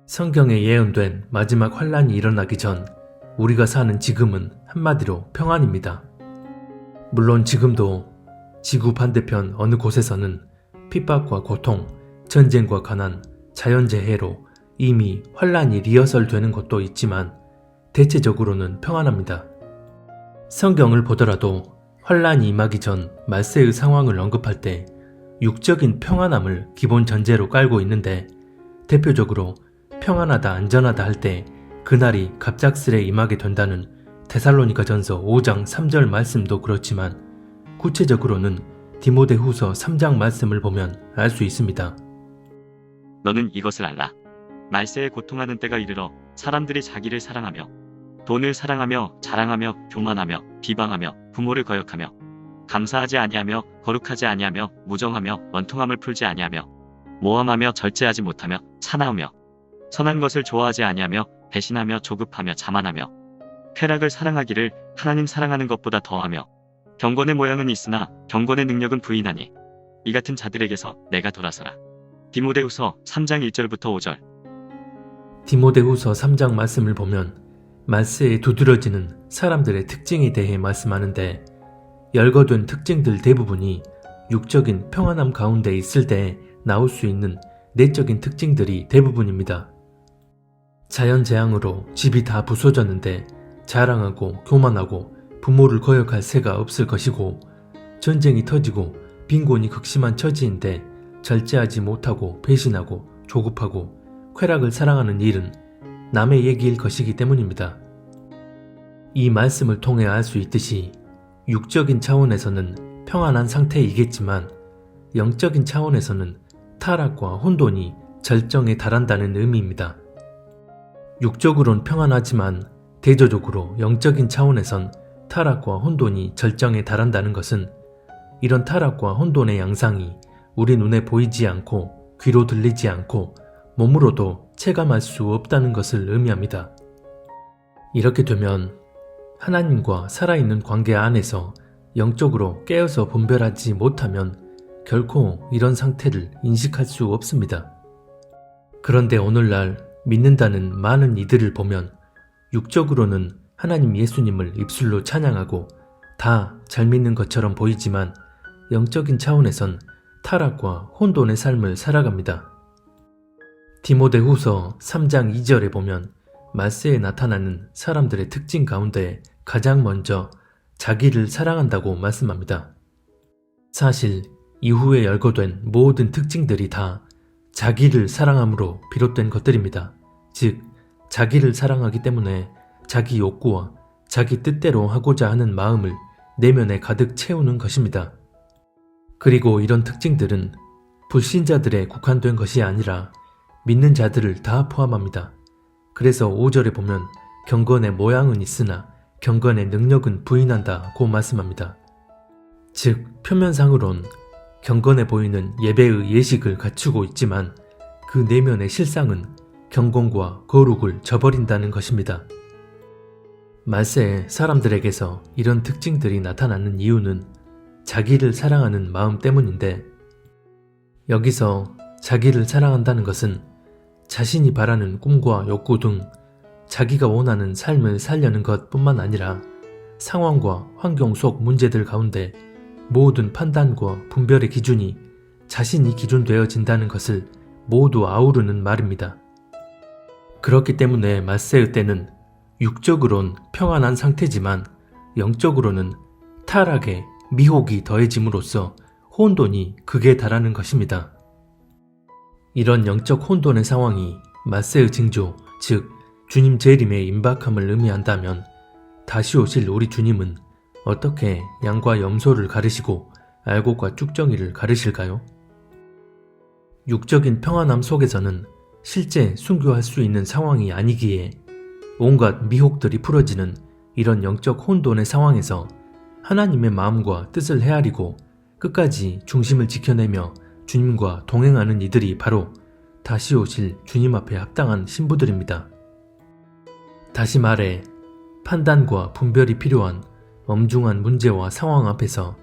성경에 예언된 마지막 환란이 일어나기 전 우리가 사는 지금은 한마디로 평안입니다. 물론 지금도 지구 반대편 어느 곳에서는 핍박과 고통, 전쟁과 가난, 자연재해로 이미 환란이 리허설되는 곳도 있지만 대체적으로는 평안합니다. 성경을 보더라도 환란이 임하기 전 말세의 상황을 언급할 때 육적인 평안함을 기본 전제로 깔고 있는데, 대표적으로 평안하다 안전하다 할 때 그날이 갑작스레 임하게 된다는 데살로니가전서 5장 3절 말씀도 그렇지만, 구체적으로는 디모데후서 3장 말씀을 보면 알 수 있습니다. 너는 이것을 알라. 말세에 고통하는 때가 이르러 사람들이 자기를 사랑하며 돈을 사랑하며 자랑하며 교만하며 비방하며 부모를 거역하며 감사하지 아니하며 거룩하지 아니하며 무정하며 원통함을 풀지 아니하며 모함하며 절제하지 못하며 사나우며 선한 것을 좋아하지 아니하며 배신하며 조급하며 자만하며 쾌락을 사랑하기를 하나님 사랑하는 것보다 더하며 경건의 모양은 있으나 경건의 능력은 부인하니 이 같은 자들에게서 내가 돌아서라. 디모데후서 3장 1절부터 5절. 디모데후서 3장 말씀을 보면 말세에 두드러지는 사람들의 특징에 대해 말씀하는데, 열거된 특징들 대부분이 육적인 평안함 가운데 있을 때 나올 수 있는 내적인 특징들이 대부분입니다. 자연재앙으로 집이 다 부서졌는데 자랑하고 교만하고 부모를 거역할 새가 없을 것이고, 전쟁이 터지고 빈곤이 극심한 처지인데 절제하지 못하고 배신하고 조급하고 쾌락을 사랑하는 일은 남의 얘기일 것이기 때문입니다. 이 말씀을 통해 알 수 있듯이 육적인 차원에서는 평안한 상태이겠지만 영적인 차원에서는 타락과 혼돈이 절정에 달한다는 의미입니다. 육적으론 평안하지만 대조적으로 영적인 차원에선 타락과 혼돈이 절정에 달한다는 것은 이런 타락과 혼돈의 양상이 우리 눈에 보이지 않고 귀로 들리지 않고 몸으로도 체감할 수 없다는 것을 의미합니다. 이렇게 되면 하나님과 살아있는 관계 안에서 영적으로 깨어서 분별하지 못하면 결코 이런 상태를 인식할 수 없습니다. 그런데 오늘날 믿는다는 많은 이들을 보면 육적으로는 하나님 예수님을 입술로 찬양하고 다 잘 믿는 것처럼 보이지만 영적인 차원에선 타락과 혼돈의 삶을 살아갑니다. 디모데후서 3장 2절에 보면 말세에 나타나는 사람들의 특징 가운데 가장 먼저 자기를 사랑한다고 말씀합니다. 사실 이후에 열거된 모든 특징들이 다 자기를 사랑함으로 비롯된 것들입니다. 즉, 자기를 사랑하기 때문에 자기 욕구와 자기 뜻대로 하고자 하는 마음을 내면에 가득 채우는 것입니다. 그리고 이런 특징들은 불신자들에 국한된 것이 아니라 믿는 자들을 다 포함합니다. 그래서 5절에 보면 경건의 모양은 있으나 경건의 능력은 부인한다고 말씀합니다. 즉, 표면상으론 경건해 보이는 예배의 예식을 갖추고 있지만 그 내면의 실상은 경건과 거룩을 저버린다는 것입니다. 말세에 사람들에게서 이런 특징들이 나타나는 이유는 자기를 사랑하는 마음 때문인데, 여기서 자기를 사랑한다는 것은 자신이 바라는 꿈과 욕구 등 자기가 원하는 삶을 살려는 것뿐만 아니라 상황과 환경 속 문제들 가운데 모든 판단과 분별의 기준이 자신이 기준되어진다는 것을 모두 아우르는 말입니다. 그렇기 때문에 말세의 때는 육적으론 평안한 상태지만 영적으로는 타락에 미혹이 더해짐으로써 혼돈이 극에 달하는 것입니다. 이런 영적 혼돈의 상황이 말세의 징조, 즉 주님 재림의 임박함을 의미한다면 다시 오실 우리 주님은 어떻게 양과 염소를 가르시고 알곡과 쭉정이를 가르실까요? 육적인 평안함 속에서는 실제 순교할 수 있는 상황이 아니기에 온갖 미혹들이 풀어지는 이런 영적 혼돈의 상황에서 하나님의 마음과 뜻을 헤아리고 끝까지 중심을 지켜내며 주님과 동행하는 이들이 바로 다시 오실 주님 앞에 합당한 신부들입니다. 다시 말해 판단과 분별이 필요한 엄중한 문제와 상황 앞에서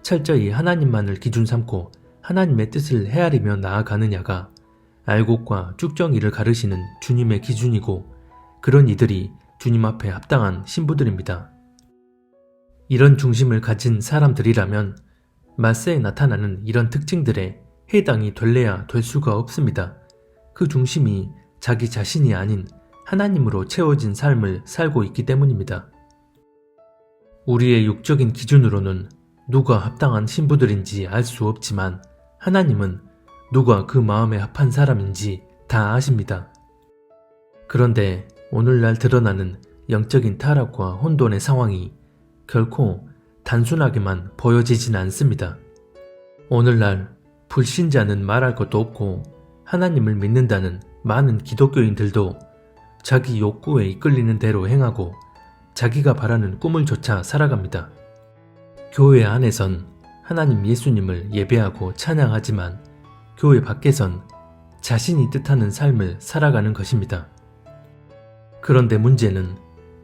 철저히 하나님만을 기준 삼고 하나님의 뜻을 헤아리며 나아가느냐가 알곡과 쭉정이를 가르시는 주님의 기준이고 그런 이들이 주님 앞에 합당한 신부들입니다. 이런 중심을 가진 사람들이라면 말세에 나타나는 이런 특징들에 해당이 될래야 될 수가 없습니다. 그 중심이 자기 자신이 아닌 하나님으로 채워진 삶을 살고 있기 때문입니다. 우리의 육적인 기준으로는 누가 합당한 신부들인지 알 수 없지만 하나님은 누가 그 마음에 합한 사람인지 다 아십니다. 그런데 오늘날 드러나는 영적인 타락과 혼돈의 상황이 결코 단순하게만 보여지진 않습니다. 오늘날 불신자는 말할 것도 없고 하나님을 믿는다는 많은 기독교인들도 자기 욕구에 이끌리는 대로 행하고 자기가 바라는 꿈을 쫓아 살아갑니다. 교회 안에선 하나님 예수님을 예배하고 찬양하지만 교회 밖에선 자신이 뜻하는 삶을 살아가는 것입니다. 그런데 문제는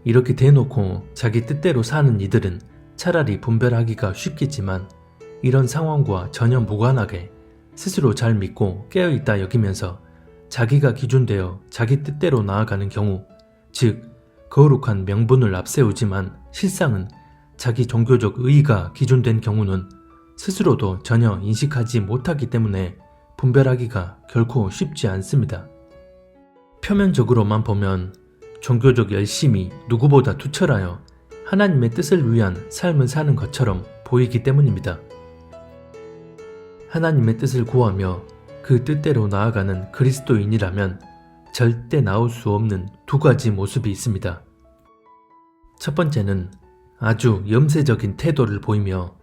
이렇게 대놓고 자기 뜻대로 사는 이들은 차라리 분별하기가 쉽겠지만 이런 상황과 전혀 무관하게 스스로 잘 믿고 깨어있다 여기면서 자기가 기준되어 자기 뜻대로 나아가는 경우, 즉 거룩한 명분을 앞세우지만 실상은 자기 종교적 의의가 기준된 경우는 스스로도 전혀 인식하지 못하기 때문에 분별하기가 결코 쉽지 않습니다. 표면적으로만 보면 종교적 열심이 누구보다 투철하여 하나님의 뜻을 위한 삶을 사는 것처럼 보이기 때문입니다. 하나님의 뜻을 구하며 그 뜻대로 나아가는 그리스도인이라면 절대 나올 수 없는 두 가지 모습이 있습니다. 첫 번째는 아주 염세적인 태도를 보이며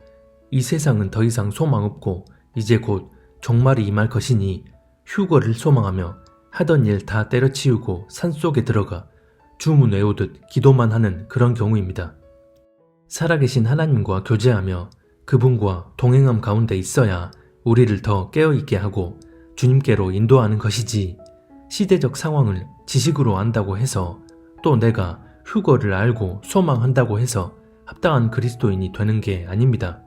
이 세상은 더 이상 소망 없고 이제 곧 종말이 임할 것이니 휴거를 소망하며 하던 일 다 때려치우고 산속에 들어가 주문 외우듯 기도만 하는 그런 경우입니다. 살아계신 하나님과 교제하며 그분과 동행함 가운데 있어야 우리를 더 깨어있게 하고 주님께로 인도하는 것이지, 시대적 상황을 지식으로 안다고 해서 또 내가 휴거를 알고 소망한다고 해서 합당한 그리스도인이 되는 게 아닙니다.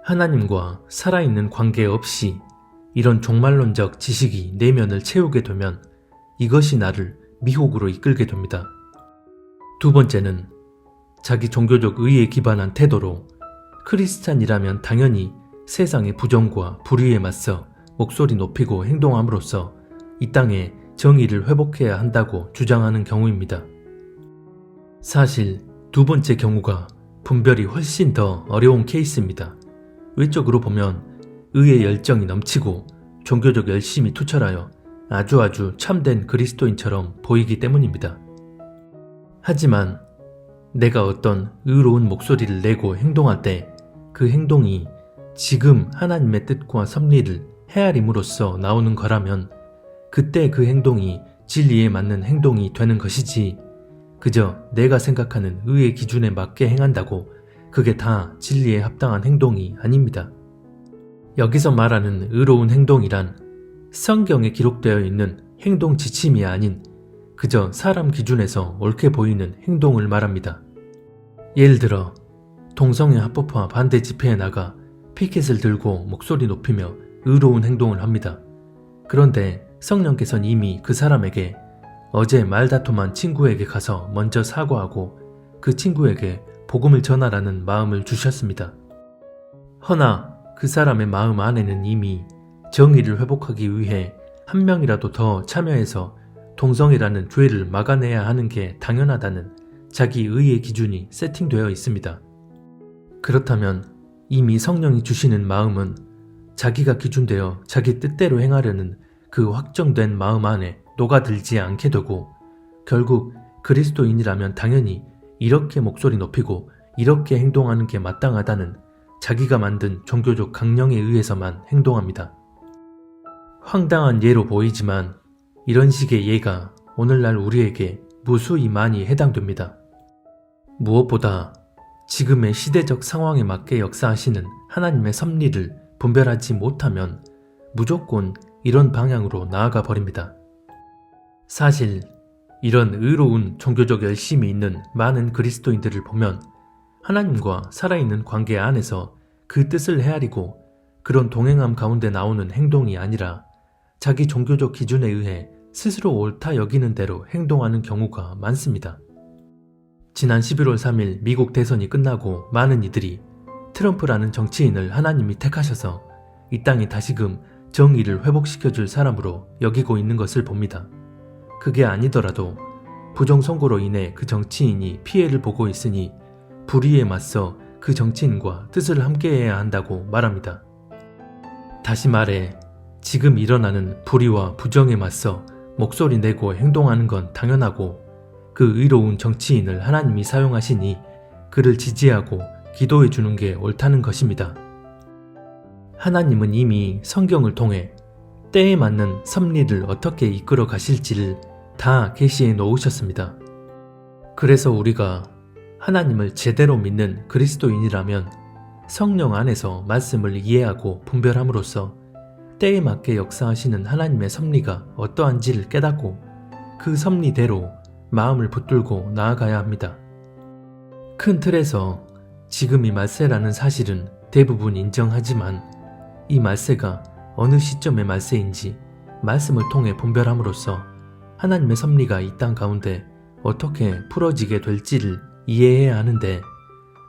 하나님과 살아있는 관계 없이 이런 종말론적 지식이 내면을 채우게 되면 이것이 나를 미혹으로 이끌게 됩니다. 두 번째는 자기 종교적 의의에 기반한 태도로 크리스찬이라면 당연히 세상의 부정과 불의에 맞서 목소리 높이고 행동함으로써 이 땅에 정의를 회복해야 한다고 주장하는 경우입니다. 사실 두 번째 경우가 분별이 훨씬 더 어려운 케이스입니다. 외적으로 보면 의의 열정이 넘치고 종교적 열심이 투철하여 아주 참된 그리스도인처럼 보이기 때문입니다. 하지만 내가 어떤 의로운 목소리를 내고 행동할 때 그 행동이 지금 하나님의 뜻과 섭리를 헤아림으로써 나오는 거라면 그때 그 행동이 진리에 맞는 행동이 되는 것이지, 그저 내가 생각하는 의의 기준에 맞게 행한다고 그게 다 진리에 합당한 행동이 아닙니다. 여기서 말하는 의로운 행동이란 성경에 기록되어 있는 행동 지침이 아닌 그저 사람 기준에서 옳게 보이는 행동을 말합니다. 예를 들어 동성애 합법화 반대 집회에 나가 피켓을 들고 목소리 높이며 의로운 행동을 합니다. 그런데 성령께서는 이미 그 사람에게 어제 말다툼한 친구에게 가서 먼저 사과하고 그 친구에게 복음을 전하라는 마음을 주셨습니다. 허나 그 사람의 마음 안에는 이미 정의를 회복하기 위해 한 명이라도 더 참여해서 동성애라는 죄를 막아내야 하는 게 당연하다는 자기 의의 기준이 세팅되어 있습니다. 그렇다면 이미 성령이 주시는 마음은 자기가 기준되어 자기 뜻대로 행하려는 그 확정된 마음 안에 녹아들지 않게 되고 결국 그리스도인이라면 당연히 이렇게 목소리 높이고 이렇게 행동하는 게 마땅하다는 자기가 만든 종교적 강령에 의해서만 행동합니다. 황당한 예로 보이지만 이런 식의 예가 오늘날 우리에게 무수히 많이 해당됩니다. 무엇보다 지금의 시대적 상황에 맞게 역사하시는 하나님의 섭리를 분별하지 못하면 무조건 이런 방향으로 나아가 버립니다. 사실 이런 의로운 종교적 열심이 있는 많은 그리스도인들을 보면 하나님과 살아있는 관계 안에서 그 뜻을 헤아리고 그런 동행함 가운데 나오는 행동이 아니라 자기 종교적 기준에 의해 스스로 옳다 여기는 대로 행동하는 경우가 많습니다. 지난 11월 3일 미국 대선이 끝나고 많은 이들이 트럼프라는 정치인을 하나님이 택하셔서 이 땅에 다시금 정의를 회복시켜줄 사람으로 여기고 있는 것을 봅니다. 그게 아니더라도 부정선거로 인해 그 정치인이 피해를 보고 있으니 불의에 맞서 그 정치인과 뜻을 함께해야 한다고 말합니다. 다시 말해 지금 일어나는 불의와 부정에 맞서 목소리 내고 행동하는 건 당연하고 그 의로운 정치인을 하나님이 사용하시니 그를 지지하고 기도해 주는 게 옳다는 것입니다. 하나님은 이미 성경을 통해 때에 맞는 섭리를 어떻게 이끌어 가실지를 다 계시해 놓으셨습니다. 그래서 우리가 하나님을 제대로 믿는 그리스도인이라면 성령 안에서 말씀을 이해하고 분별함으로써 때에 맞게 역사하시는 하나님의 섭리가 어떠한지를 깨닫고 그 섭리대로 마음을 붙들고 나아가야 합니다. 큰 틀에서 지금 이 말세라는 사실은 대부분 인정하지만 이 말세가 어느 시점의 말세인지 말씀을 통해 분별함으로써 하나님의 섭리가 이 땅 가운데 어떻게 풀어지게 될지를 이해해야 하는데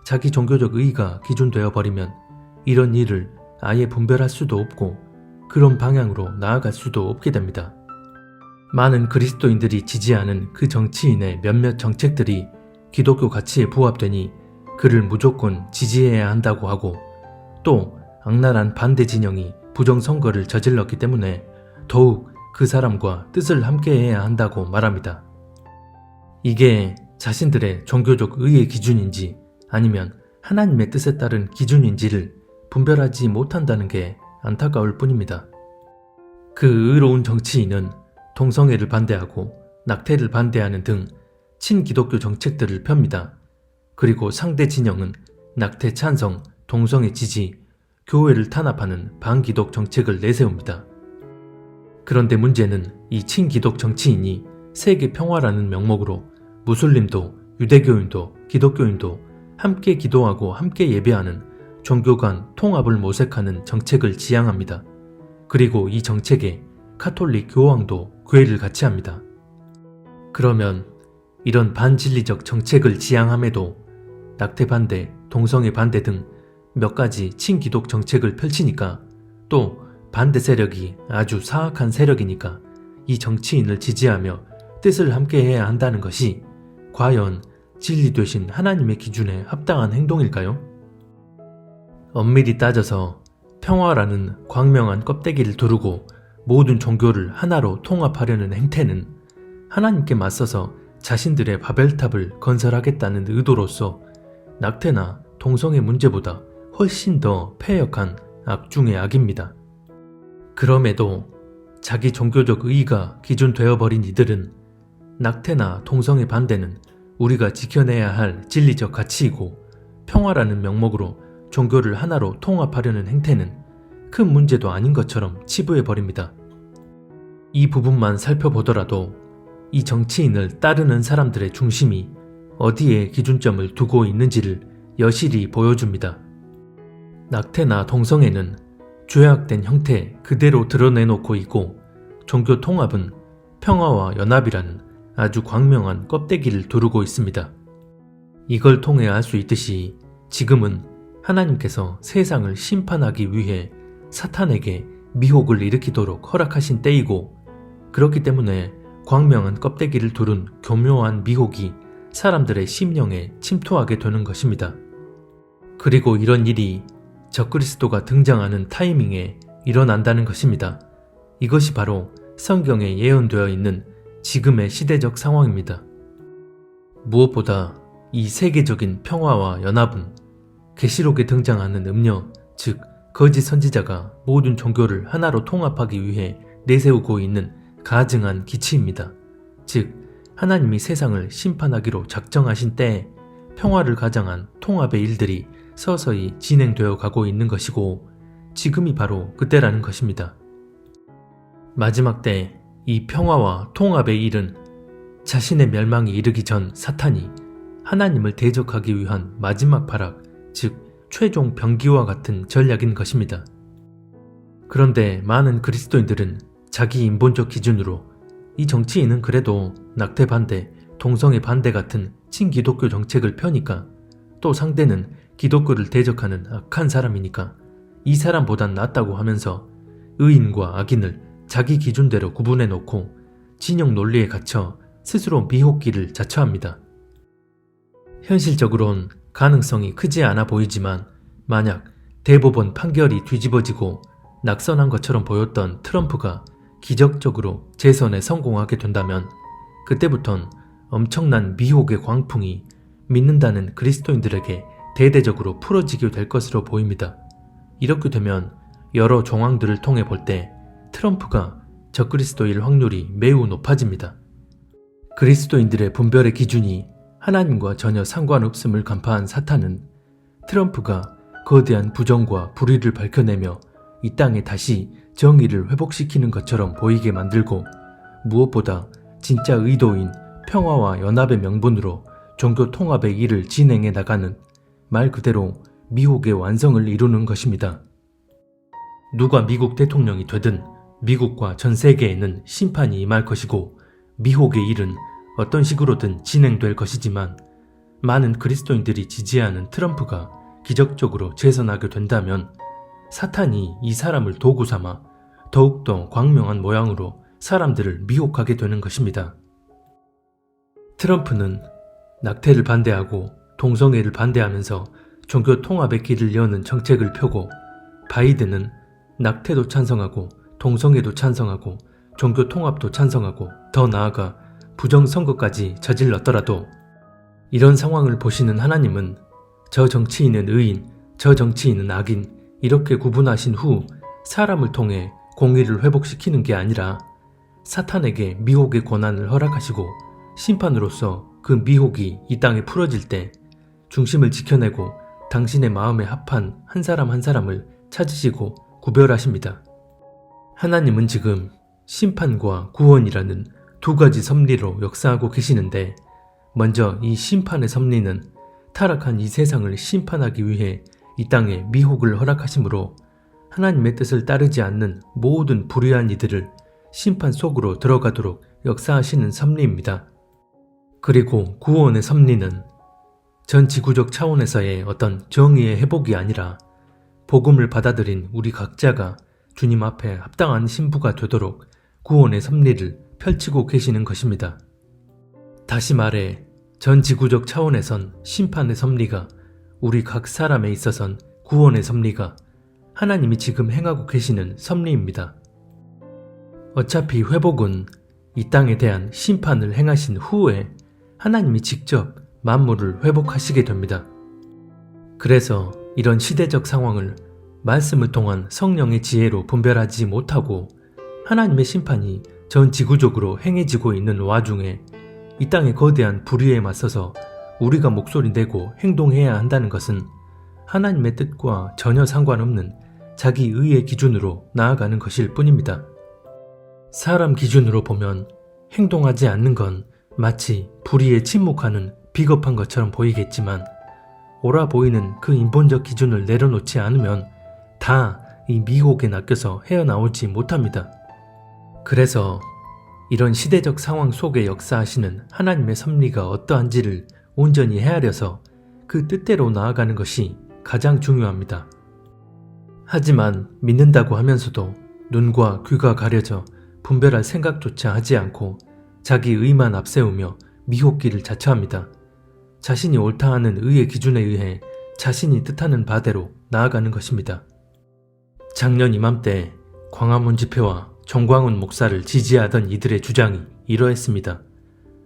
자기 종교적 의의가 기준되어 버리면 이런 일을 아예 분별할 수도 없고 그런 방향으로 나아갈 수도 없게 됩니다. 많은 그리스도인들이 지지하는 그 정치인의 몇몇 정책들이 기독교 가치에 부합되니 그를 무조건 지지해야 한다고 하고 또 악랄한 반대 진영이 부정선거를 저질렀기 때문에 더욱 그 사람과 뜻을 함께해야 한다고 말합니다. 이게 자신들의 종교적 의의 기준인지 아니면 하나님의 뜻에 따른 기준인지를 분별하지 못한다는 게 안타까울 뿐입니다. 그 의로운 정치인은 동성애를 반대하고 낙태를 반대하는 등 친기독교 정책들을 펴니다. 그리고 상대 진영은 낙태 찬성, 동성애 지지, 교회를 탄압하는 반기독 정책을 내세웁니다. 그런데 문제는 이 친기독 정치인이 세계 평화라는 명목으로 무슬림도 유대교인도 기독교인도 함께 기도하고 함께 예배하는 종교 간 통합을 모색하는 정책을 지향합니다. 그리고 이 정책에 카톨릭 교황도 괴를 같이 합니다. 그러면 이런 반진리적 정책을 지향함에도 낙태 반대, 동성애 반대 등 몇 가지 친기독 정책을 펼치니까 또 반대 세력이 아주 사악한 세력이니까 이 정치인을 지지하며 뜻을 함께해야 한다는 것이 과연 진리 되신 하나님의 기준에 합당한 행동일까요? 엄밀히 따져서 평화라는 광명한 껍데기를 두르고 모든 종교를 하나로 통합하려는 행태는 하나님께 맞서서 자신들의 바벨탑을 건설하겠다는 의도로서 낙태나 동성애 문제보다 훨씬 더 패역한 악 중의 악입니다. 그럼에도 자기 종교적 의의가 기준되어버린 이들은 낙태나 동성애 반대는 우리가 지켜내야 할 진리적 가치이고 평화라는 명목으로 종교를 하나로 통합하려는 행태는 큰 문제도 아닌 것처럼 치부해버립니다. 이 부분만 살펴보더라도 이 정치인을 따르는 사람들의 중심이 어디에 기준점을 두고 있는지를 여실히 보여줍니다. 낙태나 동성애는 죄악된 형태 그대로 드러내놓고 있고 종교 통합은 평화와 연합이라는 아주 광명한 껍데기를 두르고 있습니다. 이걸 통해 알 수 있듯이 지금은 하나님께서 세상을 심판하기 위해 사탄에게 미혹을 일으키도록 허락하신 때이고 그렇기 때문에 광명한 껍데기를 두른 교묘한 미혹이 사람들의 심령에 침투하게 되는 것입니다. 그리고 이런 일이 적그리스도가 등장하는 타이밍에 일어난다는 것입니다. 이것이 바로 성경에 예언되어 있는 지금의 시대적 상황입니다. 무엇보다 이 세계적인 평화와 연합은 계시록에 등장하는 음녀, 즉 거짓 선지자가 모든 종교를 하나로 통합하기 위해 내세우고 있는 가증한 기치입니다. 즉 하나님이 세상을 심판하기로 작정하신 때에 평화를 가장한 통합의 일들이 서서히 진행되어 가고 있는 것이고 지금이 바로 그때라는 것입니다. 마지막 때 이 평화와 통합의 일은 자신의 멸망이 이르기 전 사탄이 하나님을 대적하기 위한 마지막 발악, 즉 최종 병기와 같은 전략인 것입니다. 그런데 많은 그리스도인들은 자기 인본적 기준으로 이 정치인은 그래도 낙태 반대, 동성애 반대 같은 친기독교 정책을 펴니까, 또 상대는 기독교를 대적하는 악한 사람이니까 이 사람보단 낫다고 하면서 의인과 악인을 자기 기준대로 구분해 놓고 진영 논리에 갇혀 스스로 미혹기를 자처합니다. 현실적으론 가능성이 크지 않아 보이지만, 만약 대법원 판결이 뒤집어지고 낙선한 것처럼 보였던 트럼프가 기적적으로 재선에 성공하게 된다면, 그때부턴 엄청난 미혹의 광풍이 믿는다는 그리스도인들에게 대대적으로 풀어지게 될 것으로 보입니다. 이렇게 되면 여러 정황들을 통해 볼 때 트럼프가 적그리스도일 확률이 매우 높아집니다. 그리스도인들의 분별의 기준이 하나님과 전혀 상관없음을 간파한 사탄은 트럼프가 거대한 부정과 불의를 밝혀내며 이 땅에 다시 정의를 회복시키는 것처럼 보이게 만들고, 무엇보다 진짜 의도인 평화와 연합의 명분으로 종교 통합의 일을 진행해 나가는, 말 그대로 미혹의 완성을 이루는 것입니다. 누가 미국 대통령이 되든 미국과 전 세계에는 심판이 임할 것이고, 미혹의 일은 어떤 식으로든 진행될 것이지만, 많은 그리스도인들이 지지하는 트럼프가 기적적으로 재선하게 된다면 사탄이 이 사람을 도구 삼아 더욱더 광명한 모양으로 사람들을 미혹하게 되는 것입니다. 트럼프는 낙태를 반대하고 동성애를 반대하면서 종교 통합의 길을 여는 정책을 펴고, 바이든은 낙태도 찬성하고 동성애도 찬성하고 종교 통합도 찬성하고 더 나아가 부정선거까지 저질렀더라도, 이런 상황을 보시는 하나님은 저 정치인은 의인, 저 정치인은 악인 이렇게 구분하신 후 사람을 통해 공의를 회복시키는 게 아니라 사탄에게 미혹의 권한을 허락하시고, 심판으로서 그 미혹이 이 땅에 풀어질 때 중심을 지켜내고 당신의 마음에 합한 한 사람 한 사람을 찾으시고 구별하십니다. 하나님은 지금 심판과 구원이라는 두 가지 섭리로 역사하고 계시는데, 먼저 이 심판의 섭리는 타락한 이 세상을 심판하기 위해 이 땅에 미혹을 허락하시므로 하나님의 뜻을 따르지 않는 모든 불의한 이들을 심판 속으로 들어가도록 역사하시는 섭리입니다. 그리고 구원의 섭리는 전 지구적 차원에서의 어떤 정의의 회복이 아니라 복음을 받아들인 우리 각자가 주님 앞에 합당한 신부가 되도록 구원의 섭리를 펼치고 계시는 것입니다. 다시 말해, 전 지구적 차원에선 심판의 섭리가, 우리 각 사람에 있어선 구원의 섭리가 하나님이 지금 행하고 계시는 섭리입니다. 어차피 회복은 이 땅에 대한 심판을 행하신 후에 하나님이 직접 만물을 회복하시게 됩니다. 그래서 이런 시대적 상황을 말씀을 통한 성령의 지혜로 분별하지 못하고 하나님의 심판이 전 지구적으로 행해지고 있는 와중에 이 땅의 거대한 불의에 맞서서 우리가 목소리 내고 행동해야 한다는 것은 하나님의 뜻과 전혀 상관없는 자기 의의 기준으로 나아가는 것일 뿐입니다. 사람 기준으로 보면 행동하지 않는 건 마치 불의에 침묵하는 비겁한 것처럼 보이겠지만, 옳아 보이는 그 인본적 기준을 내려놓지 않으면 다 이 미혹에 낚여서 헤어나오지 못합니다. 그래서 이런 시대적 상황 속에 역사하시는 하나님의 섭리가 어떠한지를 온전히 헤아려서 그 뜻대로 나아가는 것이 가장 중요합니다. 하지만 믿는다고 하면서도 눈과 귀가 가려져 분별할 생각조차 하지 않고 자기 의만 앞세우며 미혹기를 자처합니다. 자신이 옳다 하는 의의 기준에 의해 자신이 뜻하는 바대로 나아가는 것입니다. 작년 이맘때 광화문 집회와 정광훈 목사를 지지하던 이들의 주장이 이러했습니다.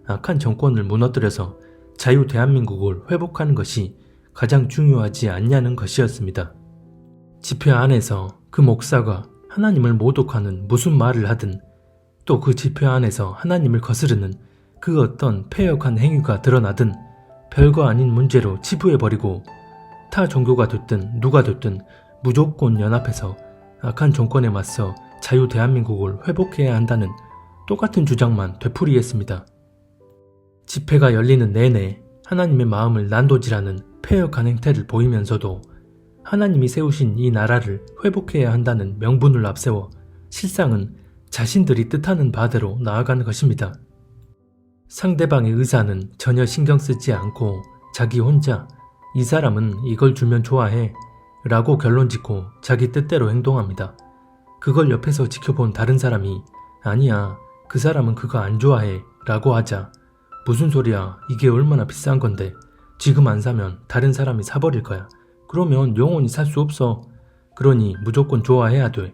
악한 정권을 무너뜨려서 자유 대한민국을 회복하는 것이 가장 중요하지 않냐는 것이었습니다. 집회 안에서 그 목사가 하나님을 모독하는 무슨 말을 하든, 또 그 집회 안에서 하나님을 거스르는 그 어떤 패역한 행위가 드러나든 별거 아닌 문제로 치부해버리고, 타 종교가 됐든 누가 됐든 무조건 연합해서 악한 정권에 맞서 자유 대한민국을 회복해야 한다는 똑같은 주장만 되풀이했습니다. 집회가 열리는 내내 하나님의 마음을 난도질하는 패역한 행태를 보이면서도 하나님이 세우신 이 나라를 회복해야 한다는 명분을 앞세워 실상은 자신들이 뜻하는 바대로 나아가는 것입니다. 상대방의 의사는 전혀 신경 쓰지 않고 자기 혼자 이 사람은 이걸 주면 좋아해 라고 결론 짓고 자기 뜻대로 행동합니다. 그걸 옆에서 지켜본 다른 사람이 아니야, 그 사람은 그거 안 좋아해 라고 하자 무슨 소리야, 이게 얼마나 비싼 건데 지금 안 사면 다른 사람이 사버릴 거야. 그러면 영원히 살 수 없어. 그러니 무조건 좋아해야 돼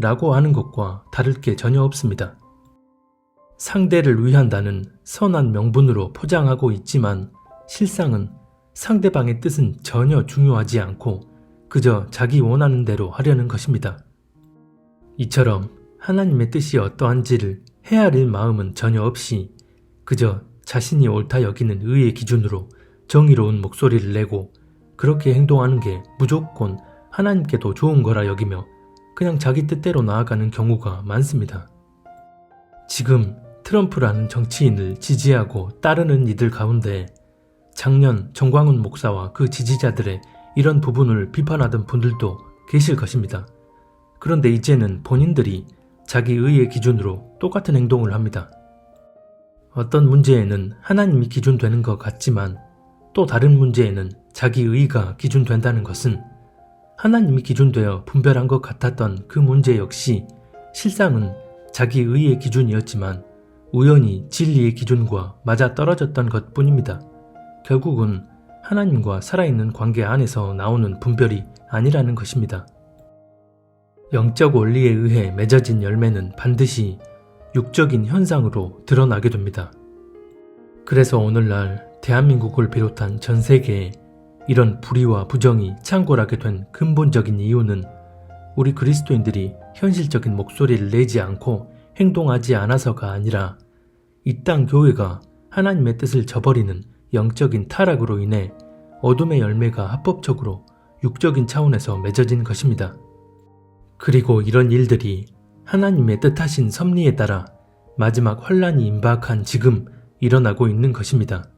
라고 하는 것과 다를 게 전혀 없습니다. 상대를 위한다는 선한 명분으로 포장하고 있지만 실상은 상대방의 뜻은 전혀 중요하지 않고 그저 자기 원하는 대로 하려는 것입니다. 이처럼 하나님의 뜻이 어떠한지를 헤아릴 마음은 전혀 없이 그저 자신이 옳다 여기는 의의 기준으로 정의로운 목소리를 내고 그렇게 행동하는 게 무조건 하나님께도 좋은 거라 여기며 그냥 자기 뜻대로 나아가는 경우가 많습니다. 지금 트럼프라는 정치인을 지지하고 따르는 이들 가운데 작년 정광훈 목사와 그 지지자들의 이런 부분을 비판하던 분들도 계실 것입니다. 그런데 이제는 본인들이 자기 의의 기준으로 똑같은 행동을 합니다. 어떤 문제에는 하나님이 기준되는 것 같지만 또 다른 문제에는 자기 의가 기준된다는 것은 하나님이 기준되어 분별한 것 같았던 그 문제 역시 실상은 자기 의의 기준이었지만 우연히 진리의 기준과 맞아 떨어졌던 것 뿐입니다. 결국은 하나님과 살아있는 관계 안에서 나오는 분별이 아니라는 것입니다. 영적 원리에 의해 맺어진 열매는 반드시 육적인 현상으로 드러나게 됩니다. 그래서 오늘날 대한민국을 비롯한 전 세계에 이런 불의와 부정이 창궐하게 된 근본적인 이유는 우리 그리스도인들이 현실적인 목소리를 내지 않고 행동하지 않아서가 아니라 이 땅 교회가 하나님의 뜻을 저버리는 영적인 타락으로 인해 어둠의 열매가 합법적으로 육적인 차원에서 맺어진 것입니다. 그리고 이런 일들이 하나님의 뜻하신 섭리에 따라 마지막 환란이 임박한 지금 일어나고 있는 것입니다.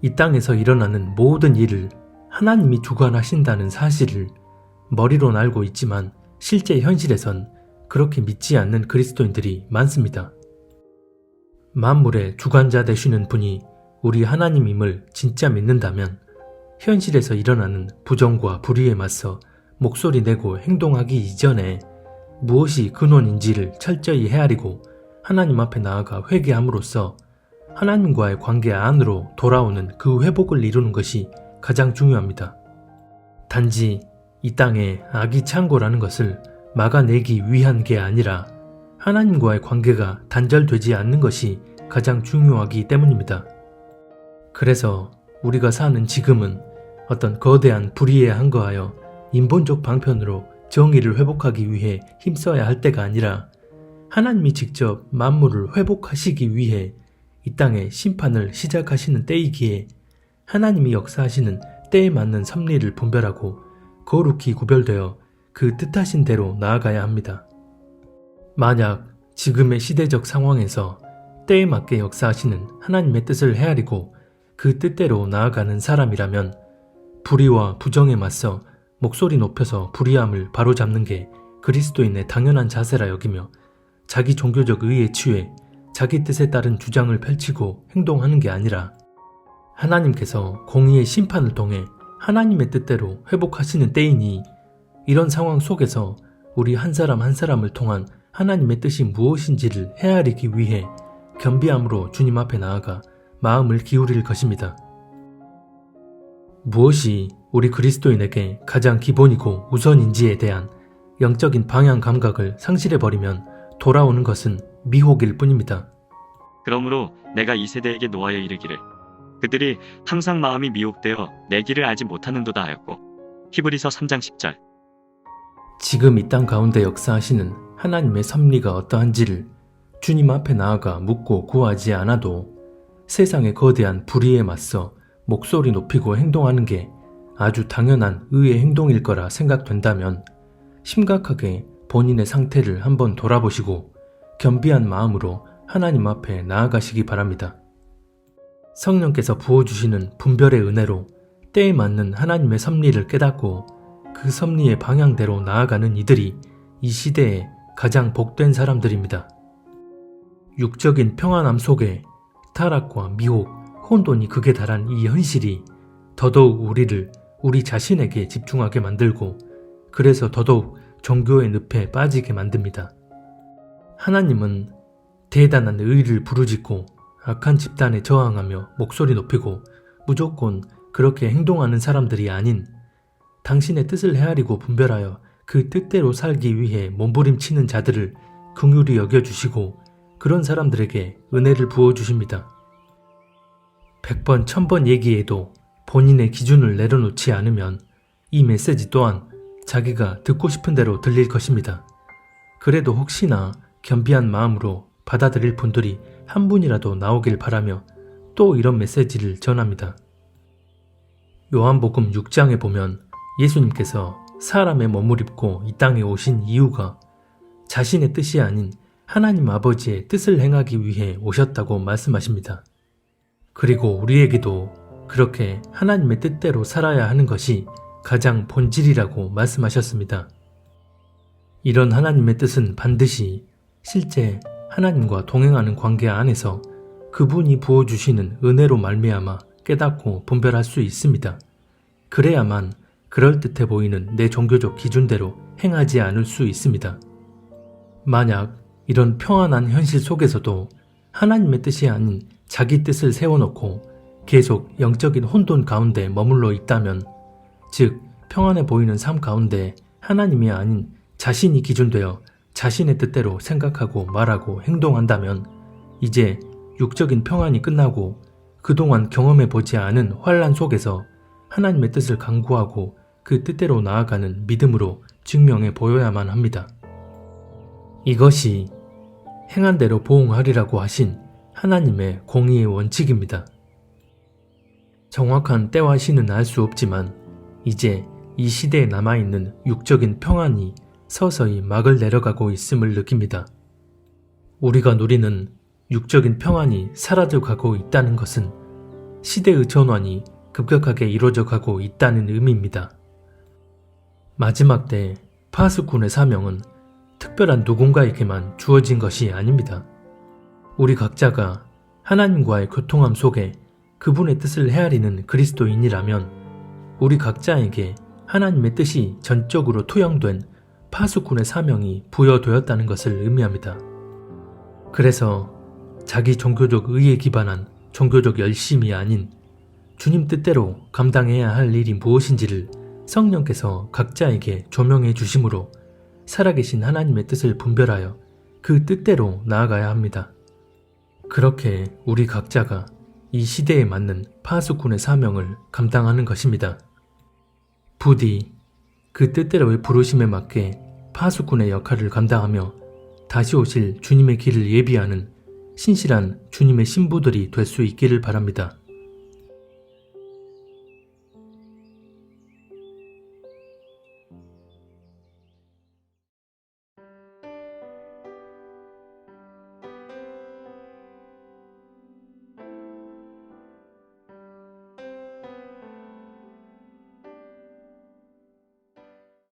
이 땅에서 일어나는 모든 일을 하나님이 주관하신다는 사실을 머리로는 알고 있지만 실제 현실에선 그렇게 믿지 않는 그리스도인들이 많습니다. 만물의 주관자 되시는 분이 우리 하나님임을 진짜 믿는다면 현실에서 일어나는 부정과 불의에 맞서 목소리 내고 행동하기 이전에 무엇이 근원인지를 철저히 헤아리고 하나님 앞에 나아가 회개함으로써 하나님과의 관계 안으로 돌아오는 그 회복을 이루는 것이 가장 중요합니다. 단지 이 땅에 악이 창궐하는 것을 막아내기 위한 게 아니라 하나님과의 관계가 단절되지 않는 것이 가장 중요하기 때문입니다. 그래서 우리가 사는 지금은 어떤 거대한 불의에 한거하여 인본적 방편으로 정의를 회복하기 위해 힘써야 할 때가 아니라 하나님이 직접 만물을 회복하시기 위해 이 땅에 심판을 시작하시는 때이기에 하나님이 역사하시는 때에 맞는 섭리를 분별하고 거룩히 구별되어 그 뜻하신 대로 나아가야 합니다. 만약 지금의 시대적 상황에서 때에 맞게 역사하시는 하나님의 뜻을 헤아리고 그 뜻대로 나아가는 사람이라면 불의와 부정에 맞서 목소리 높여서 불의함을 바로잡는 게 그리스도인의 당연한 자세라 여기며 자기 종교적 의에 취해 자기 뜻에 따른 주장을 펼치고 행동하는 게 아니라 하나님께서 공의의 심판을 통해 하나님의 뜻대로 회복하시는 때이니 이런 상황 속에서 우리 한 사람 한 사람을 통한 하나님의 뜻이 무엇인지를 헤아리기 위해 겸비함으로 주님 앞에 나아가 마음을 기울일 것입니다. 무엇이 우리 그리스도인에게 가장 기본이고 우선인지에 대한 영적인 방향 감각을 상실해버리면 돌아오는 것은 미혹일 뿐입니다. 그러므로 내가 이 세대에게 노하여 이르기를 그들이 항상 마음이 미혹되어 내 길을 알지 못하는도다 하였고 히브리서 3장 10절. 지금 이 땅 가운데 역사하시는 하나님의 섭리가 어떠한지를 주님 앞에 나아가 묻고 구하지 않아도 세상의 거대한 불의에 맞서 목소리 높이고 행동하는 게 아주 당연한 의의 행동일 거라 생각된다면 심각하게 본인의 상태를 한번 돌아보시고 겸비한 마음으로 하나님 앞에 나아가시기 바랍니다. 성령께서 부어주시는 분별의 은혜로 때에 맞는 하나님의 섭리를 깨닫고 그 섭리의 방향대로 나아가는 이들이 이 시대에 가장 복된 사람들입니다. 육적인 평안함 속에 타락과 미혹, 혼돈이 극에 달한 이 현실이 더더욱 우리를 우리 자신에게 집중하게 만들고 그래서 더더욱 종교의 늪에 빠지게 만듭니다. 하나님은 대단한 의를 부르짖고 악한 집단에 저항하며 목소리 높이고 무조건 그렇게 행동하는 사람들이 아닌 당신의 뜻을 헤아리고 분별하여 그 뜻대로 살기 위해 몸부림치는 자들을 긍휼히 여겨주시고 그런 사람들에게 은혜를 부어주십니다. 100번 1000번 얘기해도 본인의 기준을 내려놓지 않으면 이 메시지 또한 자기가 듣고 싶은 대로 들릴 것입니다. 그래도 혹시나 겸비한 마음으로 받아들일 분들이 한 분이라도 나오길 바라며 또 이런 메시지를 전합니다. 요한복음 6장에 보면 예수님께서 사람의 몸을 입고 이 땅에 오신 이유가 자신의 뜻이 아닌 하나님 아버지의 뜻을 행하기 위해 오셨다고 말씀하십니다. 그리고 우리에게도 그렇게 하나님의 뜻대로 살아야 하는 것이 가장 본질이라고 말씀하셨습니다. 이런 하나님의 뜻은 반드시 실제 하나님과 동행하는 관계 안에서 그분이 부어주시는 은혜로 말미암아 깨닫고 분별할 수 있습니다. 그래야만 그럴듯해 보이는 내 종교적 기준대로 행하지 않을 수 있습니다. 만약 이런 평안한 현실 속에서도 하나님의 뜻이 아닌 자기 뜻을 세워놓고 계속 영적인 혼돈 가운데 머물러 있다면, 즉 평안해 보이는 삶 가운데 하나님이 아닌 자신이 기준되어 자신의 뜻대로 생각하고 말하고 행동한다면 이제 육적인 평안이 끝나고 그동안 경험해보지 않은 환난 속에서 하나님의 뜻을 간구하고 그 뜻대로 나아가는 믿음으로 증명해 보여야만 합니다. 이것이 행한 대로 보응하리라고 하신 하나님의 공의의 원칙입니다. 정확한 때와 시는 알 수 없지만 이제 이 시대에 남아있는 육적인 평안이 서서히 막을 내려가고 있음을 느낍니다. 우리가 누리는 육적인 평안이 사라져 가고 있다는 것은 시대의 전환이 급격하게 이루어져 가고 있다는 의미입니다. 마지막 때 파수꾼의 사명은 특별한 누군가에게만 주어진 것이 아닙니다. 우리 각자가 하나님과의 교통함 속에 그분의 뜻을 헤아리는 그리스도인이라면 우리 각자에게 하나님의 뜻이 전적으로 투영된 파수꾼의 사명이 부여되었다는 것을 의미합니다. 그래서 자기 종교적 의에 기반한 종교적 열심이 아닌 주님 뜻대로 감당해야 할 일이 무엇인지를 성령께서 각자에게 조명해 주심으로 살아계신 하나님의 뜻을 분별하여 그 뜻대로 나아가야 합니다. 그렇게 우리 각자가 이 시대에 맞는 파수꾼의 사명을 감당하는 것입니다. 부디 그 뜻대로의 부르심에 맞게 파수꾼의 역할을 감당하며 다시 오실 주님의 길을 예비하는 신실한 주님의 신부들이 될 수 있기를 바랍니다.